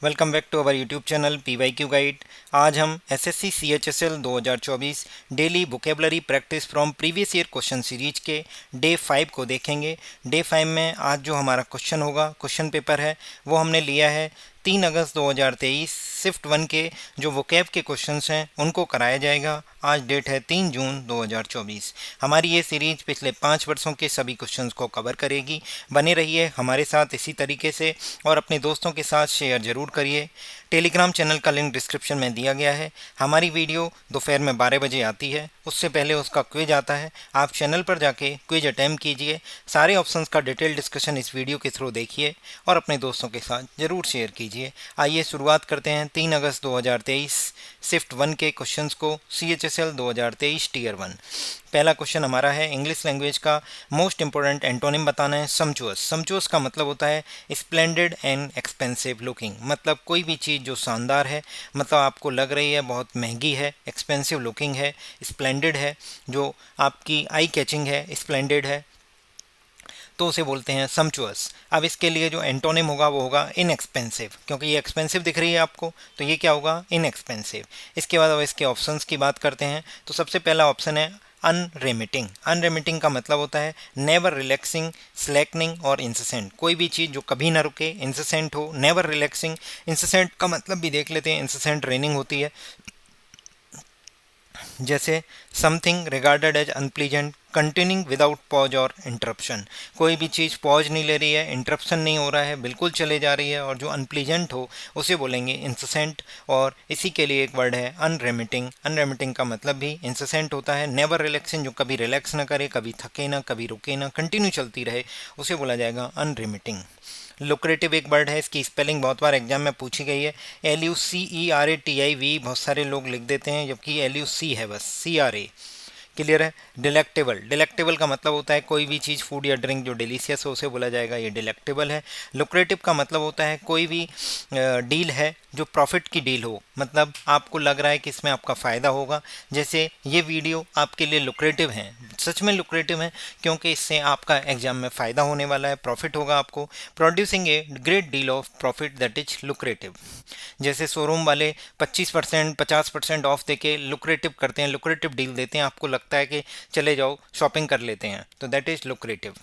Welcome back to our YouTube channel PYQ guide. आज हम SSC CHSL 2024 daily vocabulary practice from previous year question series के day 5 को देखेंगे। Day 5 में आज जो हमारा क्वेश्चन होगा, क्वेश्चन पेपर है, वो हमने लिया है 3 अगस्त 2023। शिफ्ट 1 के जो वोकेब के क्वेश्चंस हैं उनको कराया जाएगा। आज डेट है 3 जून 2024। हमारी ये सीरीज पिछले 5 वर्षों के सभी क्वेश्चंस को कवर करेगी। बने रहिए हमारे साथ इसी तरीके से और अपने दोस्तों के साथ शेयर जरूर करिए। टेलीग्राम चैनल का लिंक डिस्क्रिप्शन में दिया गया है। हमारी वीडियो दोपहर में 12 बजे आती है, उससे पहले उसका क्विज आता है। आप चैनल पर जाके क्विज अटैम्प्ट कीजिए। सारे ऑप्शंस का डिटेल डिस्कशन इस वीडियो के थ्रू देखिए और अपने दोस्तों के साथ ज़रूर शेयर कीजिए। आइए शुरुआत करते हैं 3 अगस्त 2023 शिफ्ट 1 के क्वेश्चंस को। CHSL 2023 tier 1। पहला क्वेश्चन हमारा है इंग्लिश लैंग्वेज का मोस्ट इंपोर्टेंट एंटोनिम बताना है। सम्चुअस। सम्चुअस का मतलब होता है स्प्लेंडेड एंड एक्सपेंसिव लुकिंग। मतलब कोई भी चीज़ जो शानदार है, मतलब आपको लग रही है बहुत महंगी है। एक्सपेंसिव लुकिंग है, स्प्लेंडेड है, जो आपकी आई कैचिंग है, स्प्लेंडेड है, तो उसे बोलते हैं सम्चुअस। अब इसके लिए जो एंटोनिम होगा वो होगा इनएक्सपेंसिव, क्योंकि ये एक्सपेंसिव दिख रही है आपको, तो ये क्या होगा, इनएक्सपेंसिव। इसके बाद अब इसके ऑप्शंस की बात करते हैं। तो सबसे पहला ऑप्शन है अनरेमिटिंग। अनरेमिटिंग का मतलब होता है नेवर रिलैक्सिंग, स्लैकनिंग और इंसेसेंट। कोई भी चीज़ जो कभी ना रुके, इंसेसेंट हो, नेवर रिलैक्सिंग। इंसेसेंट का मतलब भी देख लेते हैं, इंसेसेंट रेनिंग होती है। जैसे something regarded as unpleasant, continuing without pause और इंटरप्शन। कोई भी चीज़ पॉज नहीं ले रही है, इंटरप्शन नहीं हो रहा है, बिल्कुल चले जा रही है, और जो अनप्लीजेंट हो उसे बोलेंगे इंसेसेंट। और इसी के लिए एक वर्ड है अनरेमिटिंग। अनरेमिटिंग का मतलब भी इंसेसेंट होता है। नेवर रिलैक्सिंग, जो कभी रिलैक्स ना करे, कभी थके ना, कभी रुके ना, कंटिन्यू चलती रहे, उसे बोला जाएगा अनरेमिटिंग। लुक्रेटिव एक वर्ड है, इसकी स्पेलिंग बहुत बार एग्जाम में पूछी गई है। LUCERATIV बहुत सारे लोग लिख देते हैं, जबकि LUC है बस, CRA। क्लियर है। डिलेक्टेबल। डिलेक्टेबल का मतलब होता है कोई भी चीज़, फूड या ड्रिंक जो डिलीशियस हो, उसे बोला जाएगा ये डिलेक्टेबल है। लुक्रेटिव का मतलब होता है कोई भी डील है जो प्रॉफिट की डील हो, मतलब आपको लग रहा है कि इसमें आपका फ़ायदा होगा। जैसे ये वीडियो आपके लिए लुक्रेटिव है, सच में लुक्रेटिव है, क्योंकि इससे आपका एग्जाम में फ़ायदा होने वाला है, प्रॉफिट होगा आपको। Producing a great deal of profit, that is lucrative. जैसे शोरूम वाले 25% 50% ऑफ देके लुक्रेटिव करते हैं, लुक्रेटिव डील देते हैं, आपको लगता है कि चले जाओ शॉपिंग कर लेते हैं, तो that is lucrative.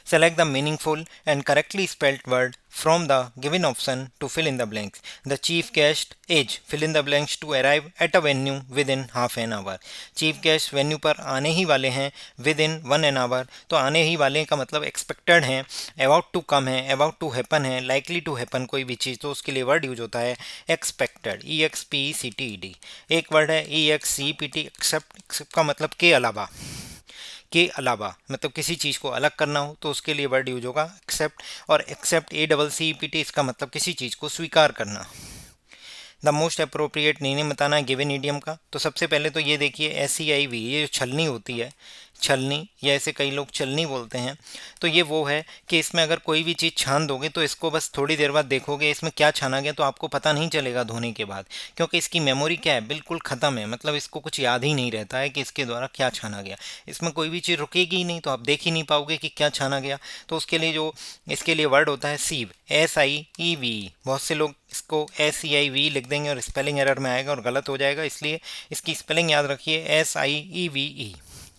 Select the meaningful and correctly spelled word from the given option to fill in the blanks. The chief guest is fill in the blanks to arrive at a venue within half an hour. Chief guest venue पर आने ही वाले हैं within 1 hour, तो आने ही वाले का मतलब expected हैं, about to come है, about to happen है, likely to happen कोई भी चीज़, तो उसके लिए वर्ड यूज होता है expected, EXPECTED। एक वर्ड है EXCEPT, except का मतलब के अलावा। के अलावा मतलब किसी चीज़ को अलग करना हो तो उसके लिए वर्ड यूज होगा एक्सेप्ट। और एक्सेप्ट ACCEPT, इसका मतलब किसी चीज़ को स्वीकार करना। द मोस्ट अप्रोप्रिएट मीनिंग बताना है गिवन ईडियम का। तो सबसे पहले तो ये देखिए SCIV, ये जो छलनी होती है, छलनी, या ऐसे कई लोग चलनी बोलते हैं, तो ये वो है कि इसमें अगर कोई भी चीज़ छान दोगे तो इसको बस थोड़ी देर बाद देखोगे इसमें क्या छाना गया, तो आपको पता नहीं चलेगा धोने के बाद, क्योंकि इसकी मेमोरी क्या है, बिल्कुल ख़त्म है। मतलब इसको कुछ याद ही नहीं रहता है कि इसके द्वारा क्या छाना गया। इसमें कोई भी चीज़ रुकेगी ही नहीं, तो आप देख ही नहीं पाओगे कि क्या छाना गया। तो उसके लिए जो इसके लिए वर्ड होता है सीव, SIEVE। बहुत से लोग इसको SCIV लिख देंगे और स्पेलिंग एरर में आएगा और गलत हो जाएगा, इसलिए इसकी स्पेलिंग याद रखिए SIEVE।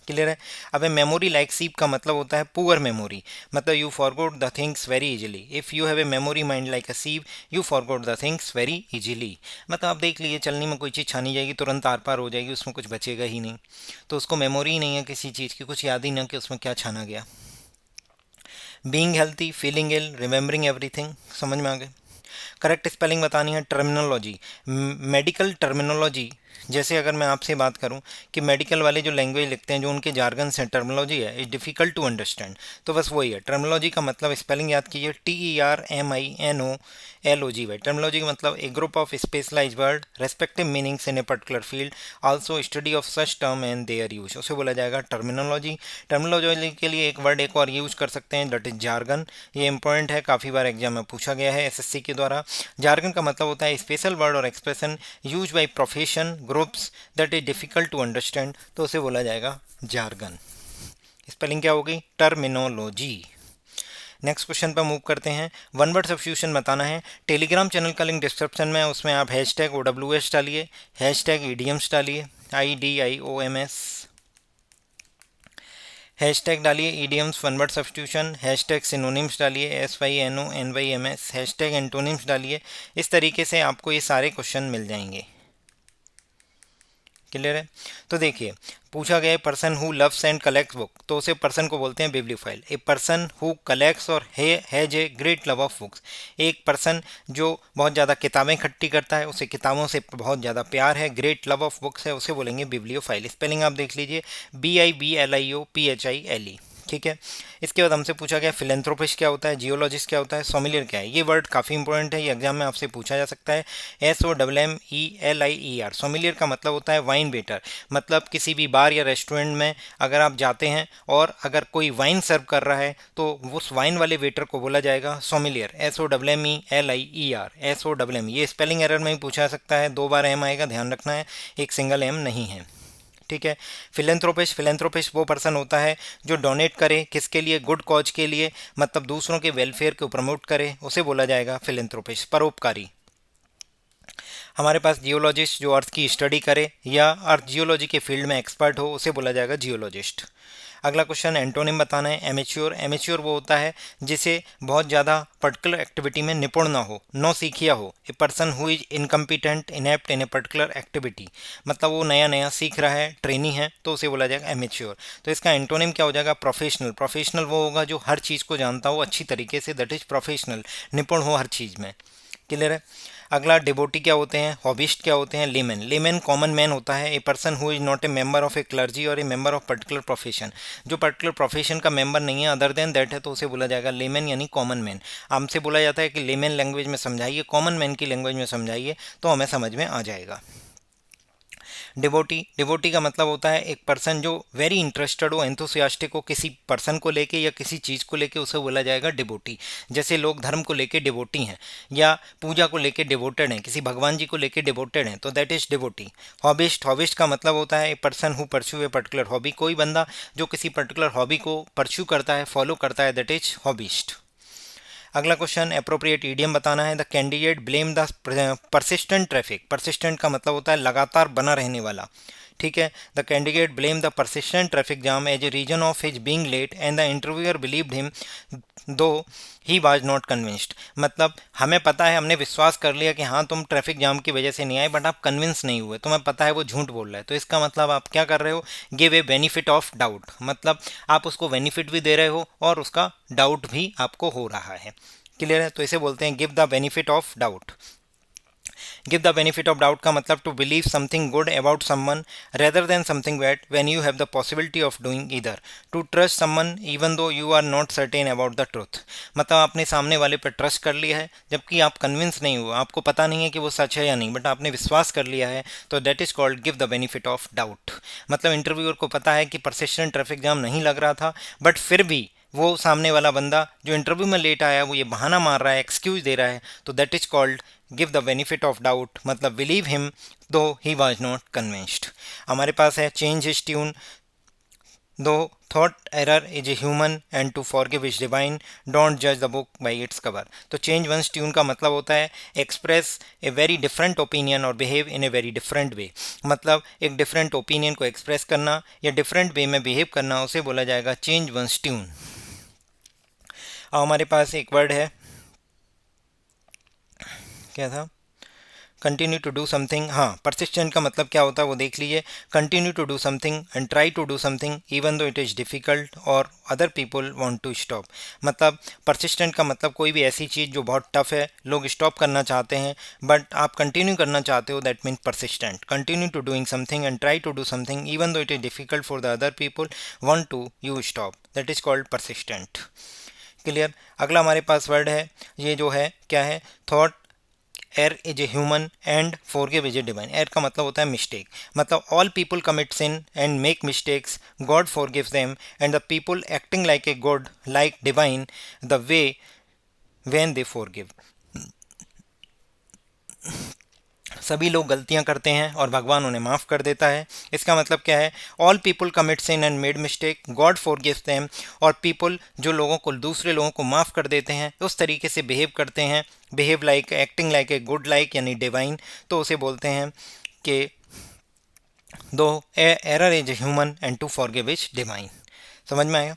क्लियर है। अब मेमोरी लाइक सीप का मतलब होता है पुअर मेमोरी, मतलब you forgot the things very easily. If you have a memory mind like a sieve, you forgot the things very easily. मतलब आप देख लीजिए चलनी में कोई चीज़ छानी जाएगी, तुरंत आर पार हो जाएगी, उसमें कुछ बचेगा ही नहीं, तो उसको मेमोरी ही नहीं है किसी चीज़ की, कुछ याद ही ना कि उसमें क्या छाना गया। बीइंग हेल्थी, फीलिंग इल, रिमेंबरिंग एवरीथिंग, समझ में आ गए। करेक्ट स्पेलिंग बतानी है। टर्मिनोलॉजी, मेडिकल टर्मिनोलॉजी, जैसे अगर मैं आपसे बात करूं कि मेडिकल वाले जो लैंग्वेज लिखते हैं, जो उनके जार्गन से टर्मिनोलॉजी है, इज डिफ़िकल्ट टू अंडरस्टैंड, तो बस वही है। टर्मिनोलॉजी का मतलब स्पेलिंग याद कीजिए, TERMINOLOGY। टर्मिनोलॉजी का मतलब a group of specialise word respective meanings in a particular field, also study of such term and their use, उसे बोला जाएगा टर्मिनोलॉजी। टर्मिनोलॉजी के लिए एक वर्ड एक और यूज कर सकते हैं, दैट इज जार्गन। ये इंपॉर्टेंट है, काफ़ी बार एग्जाम में पूछा गया है SSC के द्वारा। जार्गन का मतलब होता है स्पेशल वर्ड और expression use by profession groups that is difficult to understand, तो उसे बोला जाएगा जार्गन। स्पेलिंग क्या होगी, टर्मिनोलॉजी। नेक्स्ट क्वेश्चन पर मूव करते हैं। वन वर्ड सब्स्टिट्यूशन बताना है। टेलीग्राम चैनल का लिंक डिस्क्रिप्शन में है, उसमें आप हैशटैग OWS डालिए, हैशटैग idioms डालिए, IDIOMS, हैशटैग डालिए idioms one word substitution, hashtag synonyms डालिए SYNONYMS, हैशटैग एंटोनिम्स डालिए। इस तरीके से आपको ये सारे क्वेश्चन मिल जाएंगे। क्लियर है? तो देखिए, पूछा गया है person who loves and collects book, तो उसे पर्सन को बोलते हैं bibliophile. A person who collects और has a great love of books, एक पर्सन जो बहुत ज़्यादा किताबें इकट्ठी करता है, उसे किताबों से बहुत ज़्यादा प्यार है, ग्रेट लव ऑफ बुक्स है, उसे बोलेंगे बिब्लियोफाइल। स्पेलिंग आप देख लीजिए, BIBLIOPHILE। ठीक है। इसके बाद हमसे पूछा गया फिलेंथ्रोपिस्ट क्या होता है, जियोलॉजिस्ट क्या होता है, सोमिलियर क्या है। ये वर्ड काफ़ी इंपॉर्टेंट है, ये एग्जाम में आपसे पूछा जा सकता है। SOMMELIER, सोमिलियर का मतलब होता है वाइन वेटर। मतलब किसी भी बार या रेस्टोरेंट में अगर आप जाते हैं और अगर कोई वाइन सर्व कर रहा है तो उस वाइन वाले वेटर को बोला जाएगा सोमिलियर, SOMMELIER, SOMM। ये स्पेलिंग एरर में भी पूछा जा सकता है, 2 बार एम आएगा, ध्यान रखना है, एक सिंगल एम नहीं है। ठीक है। फिलेंथ्रोपिस्ट वो पर्सन होता है जो डोनेट करे, किसके लिए, गुड कॉज के लिए, मतलब दूसरों के वेलफेयर को प्रमोट करे, उसे बोला जाएगा फिलेंथ्रोपिस्ट, परोपकारी। हमारे पास जियोलॉजिस्ट जो अर्थ की स्टडी करे या अर्थ जियोलॉजी के फील्ड में एक्सपर्ट हो, उसे बोला जाएगा जियोलॉजिस्ट। अगला क्वेश्चन एंटोनिम बताना है। एमेच्योर, एमेच्योर वो होता है जिसे बहुत ज़्यादा पर्टिकुलर एक्टिविटी में निपुण ना हो, नौ सीखिया हो। ए person who is incompetent inept in a particular activity, मतलब वो नया नया सीख रहा है, ट्रेनी है, तो उसे बोला जाएगा एमेच्योर। तो इसका एंटोनिम क्या हो जाएगा, प्रोफेशनल। प्रोफेशनल वो होगा जो हर चीज़ को जानता हो अच्छी तरीके से, दैट इज प्रोफेशनल, निपुण हो हर चीज़ में। क्लियर है? अगला डिवोटी क्या होते हैं, हॉबिस्ट क्या होते हैं, लेमन। लेमन कॉमन मैन होता है, a person who is not a member of a clergy और a member of particular profession, जो पर्टिकुलर प्रोफेशन का मेंबर नहीं है, अदर देन दैट है, तो उसे बोला जाएगा लेमन यानी कॉमन मैन। हमसे बोला जाता है कि लेमन लैंग्वेज में समझाइए, कॉमन मैन की लैंग्वेज में समझाइए, तो हमें समझ में आ जाएगा। डिवोटी, डिवोटी का मतलब होता है एक पर्सन जो वेरी इंटरेस्टेड हो, एंथुसियास्टिक हो किसी पर्सन को लेके या किसी चीज़ को लेके, उसे बोला जाएगा डिवोटी। जैसे लोग धर्म को लेके डिवोटी हैं या पूजा को लेके डिवोटेड हैं, किसी भगवान जी को लेके डिवोटेड हैं, तो that is devotee. Hobbyist, hobbyist का मतलब होता है a person who pursue a particular hobby, कोई बंदा जो किसी पर्टिकुलर हॉबी को परस्यू करता है, फॉलो करता है, दैट इज हॉबिस्ट। अगला क्वेश्चन अप्रोप्रिएट ईडियम बताना है। The candidate blame the persistent traffic, persistent का मतलब होता है लगातार बना रहने वाला। ठीक है। The candidate blame the persistent traffic jam as a reason of his being late and the interviewer believed him though he was not convinced, मतलब हमें पता है, हमने विश्वास कर लिया कि हाँ तुम ट्रैफिक जाम की वजह से नहीं आए, बट आप कन्विंस नहीं हुए, तुम्हें पता है वो झूठ बोल रहा है, तो इसका मतलब आप क्या कर रहे हो, give a benefit of doubt, मतलब आप उसको बेनिफिट भी दे रहे हो और उसका डाउट भी आपको हो रहा है। क्लियर है? तो इसे बोलते हैं give the benefit of doubt. Give the benefit of doubt का मतलब to believe something good about someone rather than something bad when you have the possibility of doing either. To trust someone even though you are not certain about the truth, मतलब आपने सामने वाले पर trust कर लिया है जबकि आप कन्विंस नहीं हुआ, आपको पता नहीं है कि वो सच है या नहीं, बट आपने विश्वास कर लिया है, तो that is called give the benefit of doubt. मतलब इंटरव्यूअर को पता है कि परसिस्टेंट ट्रैफिक जाम नहीं लग रहा था, बट फिर भी वो सामने वाला बंदा जो इंटरव्यू में लेट आया वो ये बहाना मार रहा है, एक्सक्यूज दे रहा है, तो that is called give the benefit of doubt, मतलब believe him though he was not convinced. हमारे पास है change his tune, though thought error is a human and to forgive is divine, don't जज the book by its cover. तो change one's tune का मतलब होता है express a very different opinion और behave in a very different way, मतलब एक different opinion को एक्सप्रेस करना या डिफरेंट वे में बिहेव करना, उसे बोला जाएगा चेंज वंस ट्यून। अब हमारे पास एक वर्ड है, क्या था, कंटिन्यू टू डू समथिंग। हाँ, परसिस्टेंट का मतलब क्या होता है वो देख लीजिए। Continue to do something and try to do something even though it is difficult और other people want to stop, मतलब परसिस्टेंट का मतलब कोई भी ऐसी चीज़ जो बहुत टफ है, लोग स्टॉप करना चाहते हैं बट आप कंटिन्यू करना चाहते हो, that means persistent. Continue to doing something and try to do something even though it is difficult for the other people want to you stop, that is called persistent. Clear? अगला हमारे पास word है, ये जो है क्या है, thought err is a human and forgive is a divine. Err का मतलब होता है मिस्टेक, मतलब all people commit sin and make mistakes, god forgives them and the people acting like a god like divine the way when they forgive. सभी लोग गलतियां करते हैं और भगवान उन्हें माफ़ कर देता है। इसका मतलब क्या है? All people commit sin and made mistake, god forgives them. और पीपल जो लोगों को, दूसरे लोगों को माफ़ कर देते हैं, उस तरीके से बिहेव करते हैं, behave like, acting like a good, like यानी डिवाइन, तो उसे बोलते हैं कि to error is human and to forgive is divine. समझ में आया?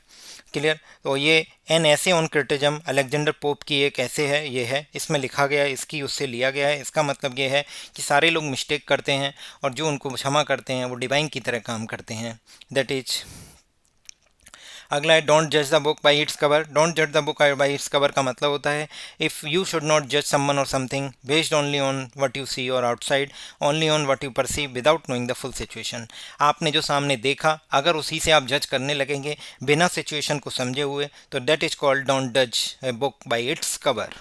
क्लियर? तो ये एन ऐसे ऑन क्रिटिज्म अलेक्जेंडर पोप की एक ऐसे है, ये है, इसमें लिखा गया है, इसकी उससे लिया गया है। इसका मतलब ये है कि सारे लोग मिस्टेक करते हैं और जो उनको क्षमा करते हैं वो डिवाइन की तरह काम करते हैं। That is. अगला है डोंट जज the book by its cover. Don't जज the book by its cover का मतलब होता है इफ़ यू शुड नॉट जज समवन और something based only on what you see और outside, only on what you perceive without knowing the full situation. आपने जो सामने देखा अगर उसी से आप जज करने लगेंगे बिना सिचुएशन को समझे हुए, तो दैट इज कॉल्ड डोंट जज a book by its cover.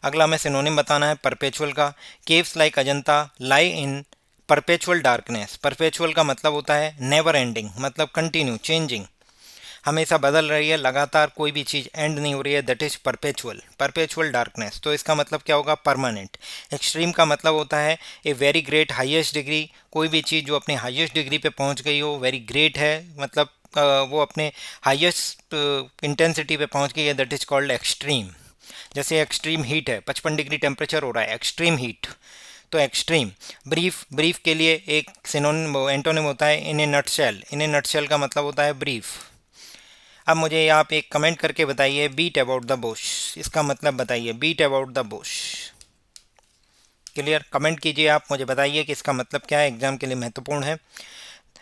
अगला हमें सिनोनिम बताना है परपेचुअल का। केव्स लाइक अजंता लाई इन परपेचुअल डार्कनेस। परपेचुअल का मतलब होता है नेवर एंडिंग, मतलब कंटिन्यू, चेंजिंग, हमेशा बदल रही है, लगातार कोई भी चीज़ एंड नहीं हो रही है, that is perpetual, perpetual darkness. तो इसका मतलब क्या होगा? परमानेंट। एक्सट्रीम का मतलब होता है a very great highest degree, कोई भी चीज़ जो अपने हाईएस्ट डिग्री पे पहुंच गई हो, वेरी ग्रेट है, मतलब वो अपने हाईएस्ट इंटेंसिटी पे पहुंच गई है, दैट इज कॉल्ड एक्सट्रीम। जैसे एक्सट्रीम हीट है, 55 डिग्री टेम्परेचर हो रहा है, एक्सट्रीम हीट, तो एक्सट्रीम। ब्रीफ, ब्रीफ के लिए एक सिनोनिम एंटोनिम होता है इन ए नटशेल। इन ए नटशेल का मतलब होता है ब्रीफ। अब मुझे आप एक कमेंट करके बताइए बीट अबाउट द बुश, इसका मतलब बताइए, beat about the bush. Clear? Comment कीजिए, आप मुझे बताइए कि इसका मतलब क्या है, एग्जाम के लिए महत्वपूर्ण है।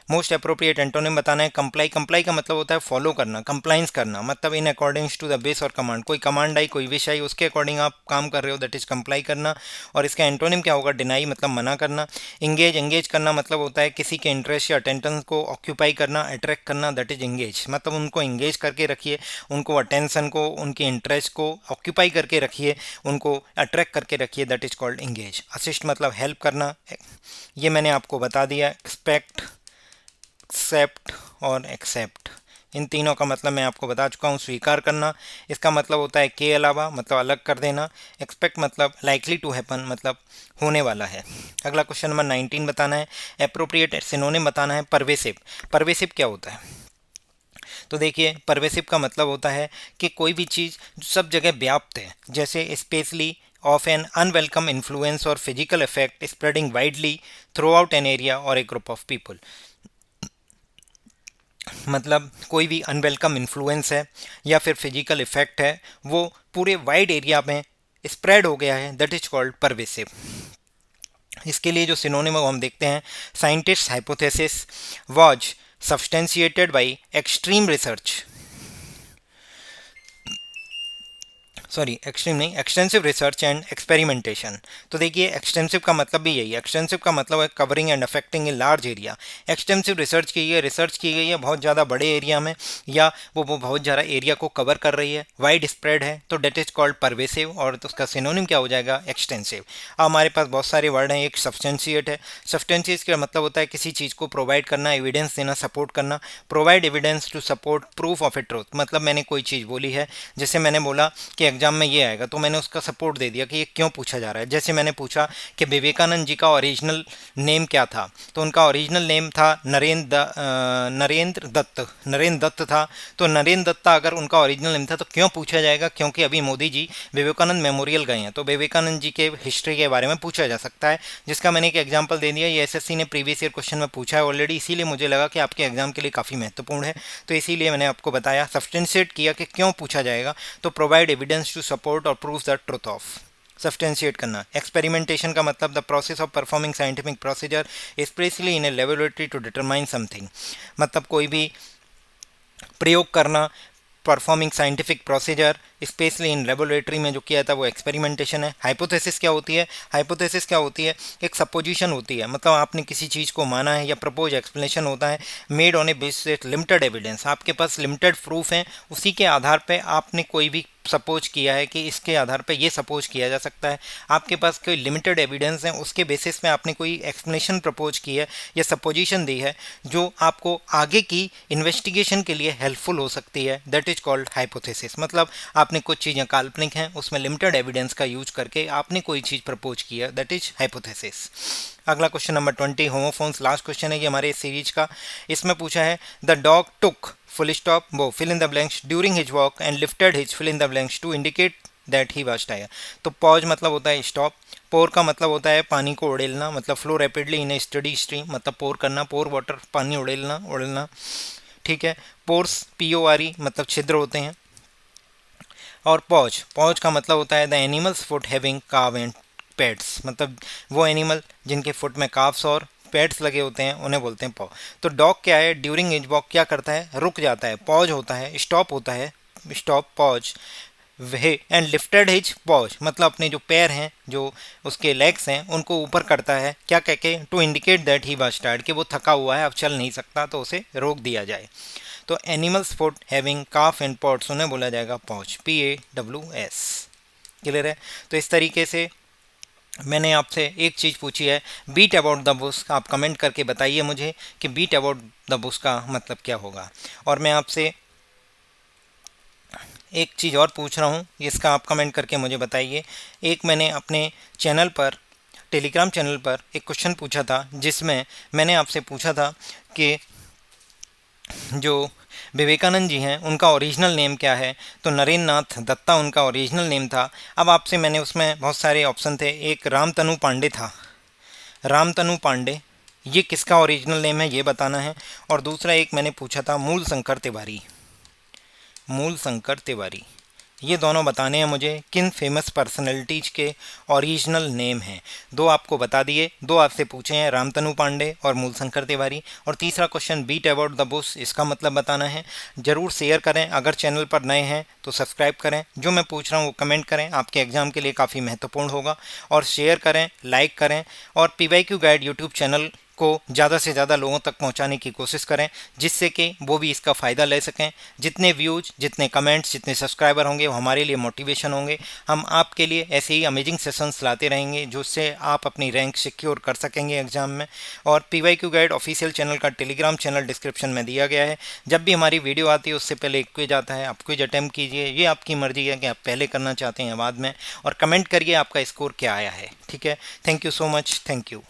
मोस्ट अप्रोप्रिएट एंटोनिम बताना है कंप्लाई। कंप्लाई का मतलब होता है फॉलो करना, कंप्लाइंस करना, मतलब इन अकॉर्डिंग्स टू द बेस और कमांड। कोई कमांड आई, कोई विश आई, उसके अकॉर्डिंग आप काम कर रहे हो, दैट इज कंप्लाई करना। और इसका एंटोनिम क्या होगा? डिनाई, मतलब मना करना। इंगेज, एंगेज करना मतलब होता है किसी के इंटरेस्ट या अटेंशन को ऑक्यूपाई करना, अट्रैक्ट करना, दैट इज इंगेज, मतलब उनको इंगेज करके रखिए, उनको अटेंशन को, उनके इंटरेस्ट को ऑक्यूपाई करके रखिए, उनको अट्रैक्ट करके रखिए, that is called engage. Assist मतलब हेल्प करना, ये मैंने आपको बता दिया। एक्सपेक्ट, एक्सेप्ट और एक्सेप्ट, इन तीनों का मतलब मैं आपको बता चुका हूँ। स्वीकार करना, इसका मतलब होता है के अलावा, मतलब अलग कर देना। एक्सपेक्ट मतलब लाइकली टू हैपन, मतलब होने वाला है। अगला क्वेश्चन नंबर 19 बताना है। अप्रोप्रिएट सिनोनिम बताना है परवेसिव। परवेसिव क्या होता है? तो देखिए, परवेसिव का मतलब होता है कि कोई भी चीज़ सब जगह व्याप्त है, जैसे specially of an unwelcome influence और physical effect spreading widely throughout an area और ए ग्रुप ऑफ पीपल। मतलब कोई भी अनवेलकम इन्फ्लुएंस है या फिर फिजिकल इफेक्ट है, वो पूरे वाइड एरिया में स्प्रेड हो गया है, दैट इज कॉल्ड परवेसिव। इसके लिए जो सिनोनिम हम देखते हैं, scientist hypothesis was substantiated by extreme research, sorry extreme नहीं, एक्सटेंसिव रिसर्च एंड एक्सपेरिमेंटेशन। तो देखिए, एक्सटेंसिव का मतलब भी यही है। एक्सटेंसिव का मतलब है covering and affecting a large area. Extensive research की है, रिसर्च की गई है बहुत ज़्यादा बड़े एरिया में, या वो बहुत ज़्यादा एरिया को कवर कर रही है, वाइड स्प्रेड है, तो डेट इज कॉल्ड परवेसिव। और तो उसका सिनोनिम क्या हो जाएगा? एक्सटेंसिव। अब हमारे पास बहुत सारे वर्ड हैं। एक सब्सटेंशिएट है। सब्सटेंशिएट का मतलब होता है किसी चीज़ को प्रोवाइड करना, एविडेंस देना, सपोर्ट करना। Provide evidence to support proof of a truth, मतलब मैंने कोई चीज़ बोली है, जैसे मैंने बोला कि एग्जाम में ये आएगा, तो मैंने उसका सपोर्ट दे दिया कि ये क्यों पूछा जा रहा है। जैसे मैंने पूछा कि विवेकानंद जी का ओरिजिनल नेम क्या था, तो उनका ओरिजिनल नेम था नरेंद्र दत्त, नरेंद्र दत्त था। तो नरेंद्र दत्ता अगर उनका ओरिजिनल नेम था तो क्यों पूछा जाएगा? क्योंकि अभी मोदी जी विवेकानंद मेमोरियल गए हैं, तो विवेकानंद जी के हिस्ट्री के बारे में पूछा जा सकता है, जिसका मैंने एक एग्जाम्पल दे दिया। ये एसएससी ने प्रीवियस ईयर क्वेश्चन में पूछा है ऑलरेडी, इसीलिए मुझे लगा कि आपके एग्जाम के लिए काफ़ी महत्वपूर्ण है, तो इसीलिए मैंने आपको बताया, सब्सटेंशिएट किया कि क्यों पूछा जाएगा। तो प्रोवाइड एविडेंस टू सपोर्ट और prove the truth of, substantiate करना। एक्सपेरिमेंटेशन का मतलब the process of performing scientific procedure specially in a laboratory to determine something, मतलब कोई भी प्रयोग करना, performing scientific procedure specially in laboratory में जो किया था वो एक्सपेरिमेंटेशन है। हाइपोथेसिस क्या होती है? हाइपोथेसिस क्या होती है? एक सपोजिशन होती है, मतलब आपने किसी चीज़ को माना है, या प्रपोज एक्सप्लेनेशन होता है made on A basis limited evidence, आपके पास लिमिटेड प्रूफ हैं, उसी के आधार पे आपने कोई भी सपोज किया है कि इसके आधार पे ये सपोज किया जा सकता है। आपके पास कोई लिमिटेड एविडेंस है, उसके बेसिस में आपने कोई एक्सप्लेनेशन प्रपोज की है या सपोजिशन दी है जो आपको आगे की इन्वेस्टिगेशन के लिए हेल्पफुल हो सकती है, दैट इज कॉल्ड हाइपोथेसिस। मतलब आप आपने कुछ चीज़ें काल्पनिक हैं, उसमें लिमिटेड एविडेंस का यूज करके आपने कोई चीज़ प्रपोज की है, दैट इज हाइपोथेसिस। अगला question number 20 homophones, last question है ये हमारे इस सीरीज का। इसमें पूछा है the dog took full stop वो fill in the blanks during his walk and lifted his fill in the blanks to indicate that he was tired. तो पॉज मतलब होता है स्टॉप, पोर का मतलब होता है पानी को उड़ेलना, मतलब फ्लो रैपिडली इन ए स्टडी स्ट्रीम, मतलब पोर करना, पोर वाटर पानी उड़ेलना उड़ेलना, ठीक है। पोर्स PORE मतलब छिद्र होते हैं। और पॉज, पॉज का मतलब होता है द एनिमल्स फुट हैविंग काव एंड पैड्स, मतलब वो एनिमल जिनके फुट में काव्स और पैड्स लगे होते हैं उन्हें बोलते हैं पॉ। तो डॉग क्या है, ड्यूरिंग हिज वॉक क्या करता है, रुक जाता है, पॉज होता है, स्टॉप होता है, stop pause way, and lifted his pause मतलब अपने जो पैर हैं, जो उसके लेग्स हैं, उनको ऊपर करता है, क्या कह के, to indicate that he was tired, कि वो थका हुआ है, अब चल नहीं सकता, तो उसे रोक दिया जाए। तो animals foot having calf and pots उन्हें बोला जाएगा पॉच, PAWS। क्लियर है। तो इस तरीके से मैंने आपसे एक चीज़ पूछी है, बीट अबाउट द बुश, आप कमेंट करके बताइए मुझे कि बीट अबाउट द बुश का मतलब क्या होगा। और मैं आपसे एक चीज़ और पूछ रहा हूँ, इसका आप कमेंट करके मुझे बताइए। एक मैंने अपने चैनल पर, टेलीग्राम चैनल पर एक क्वेश्चन पूछा था, जिसमें मैंने आपसे पूछा था कि जो विवेकानंद जी हैं उनका ओरिजिनल नेम क्या है। तो नरेंद्र नाथ दत्ता उनका ओरिजिनल नेम था। अब आपसे मैंने उसमें बहुत सारे ऑप्शन थे, एक रामतनु पांडे था, रामतनु पांडे, ये किसका ओरिजिनल नेम है ये बताना है। और दूसरा एक मैंने पूछा था मूल शंकर तिवारी, मूल शंकर तिवारी, ये दोनों बताने हैं मुझे किन फेमस पर्सनैलिटीज के ओरिजिनल नेम हैं। दो आपको बता दिए, दो आपसे पूछे हैं, रामतनु पांडे और मूलशंकर तिवारी। और तीसरा question beat about the bush, इसका मतलब बताना है। ज़रूर शेयर करें, अगर चैनल पर नए हैं तो सब्सक्राइब करें, जो मैं पूछ रहा हूँ वो कमेंट करें, आपके एग्जाम के लिए काफ़ी महत्वपूर्ण होगा। और शेयर करें, लाइक करें, और PYQ गाइड यूट्यूब चैनल को ज़्यादा से ज़्यादा लोगों तक पहुंचाने की कोशिश करें, जिससे कि वो भी इसका फ़ायदा ले सकें। जितने व्यूज़, जितने कमेंट्स, जितने सब्सक्राइबर होंगे वो हमारे लिए मोटिवेशन होंगे। हम आपके लिए ऐसे ही अमेजिंग सेशंस लाते रहेंगे, जिससे आप अपनी रैंक सिक्योर कर सकेंगे एग्जाम में। और PYQ गाइड ऑफिशियल चैनल का टेलीग्राम चैनल डिस्क्रिप्शन में दिया गया है। जब भी हमारी वीडियो आती है उससे पहले एक क्विज आता है, आप क्विज अटैम्प्ट कीजिए, ये आपकी मर्जी है कि आप पहले करना चाहते हैं या बाद में। और कमेंट करिए आपका स्कोर क्या आया है, ठीक है। Thank you so much, thank you.